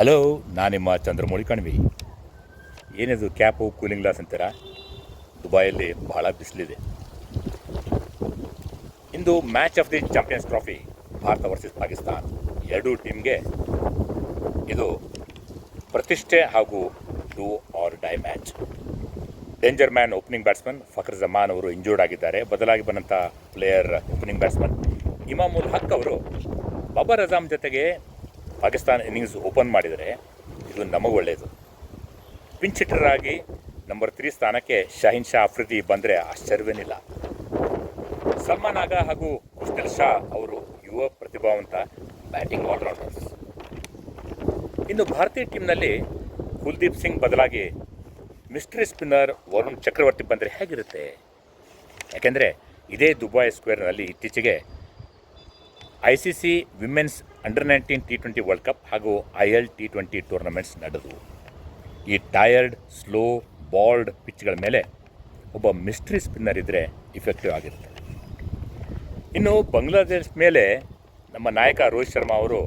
Hello, ನಾನು ನಿಮ್ಮ ಚಂದ್ರಮೌಳಿ ಕಣ್ವಿ. ಏನಿದು ಕ್ಯಾಪು ಕೂಲಿಂಗ್ ಗ್ಲಾಸ್ ಅಂತೀರಾ? ದುಬೈಯಲ್ಲಿ ಬಹಳ ಬಿಸಿಲಿದೆ. ಇಂದು match of the Champions Trophy Bharat versus Pakistan ಎರಡೂ ಟೀಮ್ಗೆ ಇದು ಪ್ರತಿಷ್ಠೆ ಹಾಗೂ do or die match. Danger man opening batsman Fakhar Zaman ಅವರು ಇಂಜೂರ್ಡ್ ಆಗಿದ್ದಾರೆ. ಬದಲಾಗಿ ಬಂದಂಥ player opening batsman Imamul Haq ಅವರು ಬಾಬರ್ ಅಜಾಮ್ ಜೊತೆಗೆ ಪಾಕಿಸ್ತಾನ ಇನ್ನಿಂಗ್ಸ್ ಓಪನ್ ಮಾಡಿದರೆ ಇದು ನಮಗೆ ಒಳ್ಳೆಯದು. ಪಿಂಚ್ ಹಿಟ್ಟರ್ ಆಗಿ ನಂಬರ್ 3 ಸ್ಥಾನಕ್ಕೆ ಶಾಹಿನ್ ಶಾ ಅಫ್ರಿದಿ ಬಂದರೆ ಆಶ್ಚರ್ಯವೇನಿಲ್ಲ. ಸಲ್ಮಾನ್ ಆಗಾ ಹಾಗೂ ಕುಸ್ತಿಲ್ ಶಾ ಅವರು ಯುವ ಪ್ರತಿಭಾವಂತ ಬ್ಯಾಟಿಂಗ್ ಆಲ್ರೌಂಡರ್ಸ್. ಇನ್ನು ಭಾರತೀಯ ಟೀಮ್ನಲ್ಲಿ ಕುಲ್ದೀಪ್ ಸಿಂಗ್ ಬದಲಾಗಿ ಮಿಸ್ಟ್ರಿ ಸ್ಪಿನ್ನರ್ ವರುಣ್ ಚಕ್ರವರ್ತಿ ಬಂದರೆ ಹೇಗಿರುತ್ತೆ? ಯಾಕೆಂದರೆ ಇದೇ ದುಬೈ ಸ್ಕ್ವೇರ್ನಲ್ಲಿ ಇತ್ತೀಚೆಗೆ ICC women's under nineteen T20 world cup ಹಾಗೂ IL T20 ಟೂರ್ನಮೆಂಟ್ಸ್ ನಡೆದವು. ಈ ಟಯರ್ಡ್, ಸ್ಲೋ, ಬಾಲ್ಡ್ ಪಿಚ್ಗಳ ಮೇಲೆ ಒಬ್ಬ ಮಿಸ್ಟ್ರಿ ಸ್ಪಿನ್ನರ್ ಇದ್ದರೆ ಇಫೆಕ್ಟಿವ್ ಆಗಿರುತ್ತೆ. ಇನ್ನು ಬಾಂಗ್ಲಾದೇಶ ಮೇಲೆ ನಮ್ಮ ನಾಯಕ ರೋಹಿತ್ ಶರ್ಮಾ ಅವರು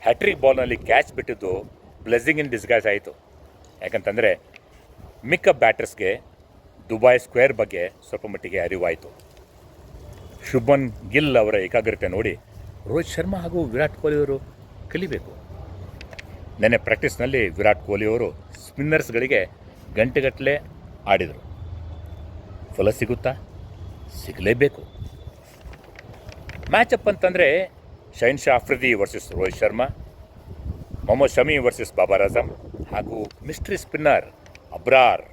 ಹ್ಯಾಟ್ರಿಕ್ ಬಾಲ್ನಲ್ಲಿ ಕ್ಯಾಚ್ ಬಿಟ್ಟಿದ್ದು ಬ್ಲೆಸ್ಸಿಂಗ್ ಇನ್ ಡಿಸ್ಗೈಸ್ ಆಯಿತು. ಯಾಕಂತಂದರೆ ಮಿಕ್ಕ ಬ್ಯಾಟರ್ಸ್ಗೆ ದುಬೈ ಸ್ಕ್ವೇರ್ ಬಗ್ಗೆ ಸ್ವಲ್ಪ ಮಟ್ಟಿಗೆ ಅರಿವಾಯಿತು. ಶುಭ್ಮನ್ ಗಿಲ್ ಅವರ ಏಕಾಗ್ರತೆ ನೋಡಿ ರೋಹಿತ್ ಶರ್ಮಾ ಹಾಗೂ ವಿರಾಟ್ ಕೊಹ್ಲಿ ಅವರು ಕಲಿಬೇಕು. ನೆನ್ನೆ ಪ್ರಾಕ್ಟೀಸ್ನಲ್ಲಿ ವಿರಾಟ್ ಕೊಹ್ಲಿ ಅವರು ಸ್ಪಿನ್ನರ್ಸ್ಗಳಿಗೆ ಗಂಟೆಗಟ್ಟಲೆ ಆಡಿದರು. ಫಲ ಸಿಗುತ್ತಾ? ಸಿಗಲೇಬೇಕು. ಮ್ಯಾಚಪ್ ಅಂತಂದರೆ ಶಾಹಿನ್ ಶಾ ಅಫ್ರಿದಿ ವರ್ಸಸ್ ರೋಹಿತ್ ಶರ್ಮಾ, ಮೊಹಮ್ಮದ್ ಶಮಿ ವರ್ಸಸ್ ಬಾಬರ್ ಅಜಮ್ ಹಾಗೂ mystery spinner Abrar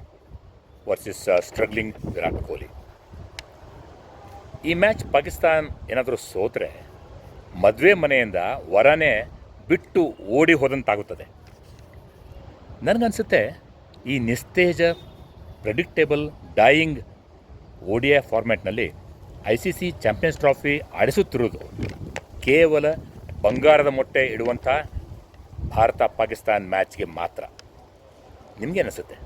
versus struggling Virat Kohli. ಈ ಮ್ಯಾಚ್ ಪಾಕಿಸ್ತಾನ್ ಏನಾದರೂ ಸೋತ್ರೆ ಮದುವೆ ಮನೆಯಿಂದ ವರನೇ ಬಿಟ್ಟು ಓಡಿ ಹೋದಂತಾಗುತ್ತದೆ. ನನಗನ್ಸುತ್ತೆ ಈ ನಿಸ್ತೇಜ, predictable, ಡಾಯಿಂಗ್ ODI ಫಾರ್ಮ್ಯಾಟ್ನಲ್ಲಿ ICC champions trophy ಆಡಿಸುತ್ತಿರುವುದು ಕೇವಲ ಬಂಗಾರದ ಮೊಟ್ಟೆ ಇಡುವಂಥ ಭಾರತ ಪಾಕಿಸ್ತಾನ್ ಮ್ಯಾಚ್ಗೆ ಮಾತ್ರ. ನಿಮಗೇನಿಸುತ್ತೆ?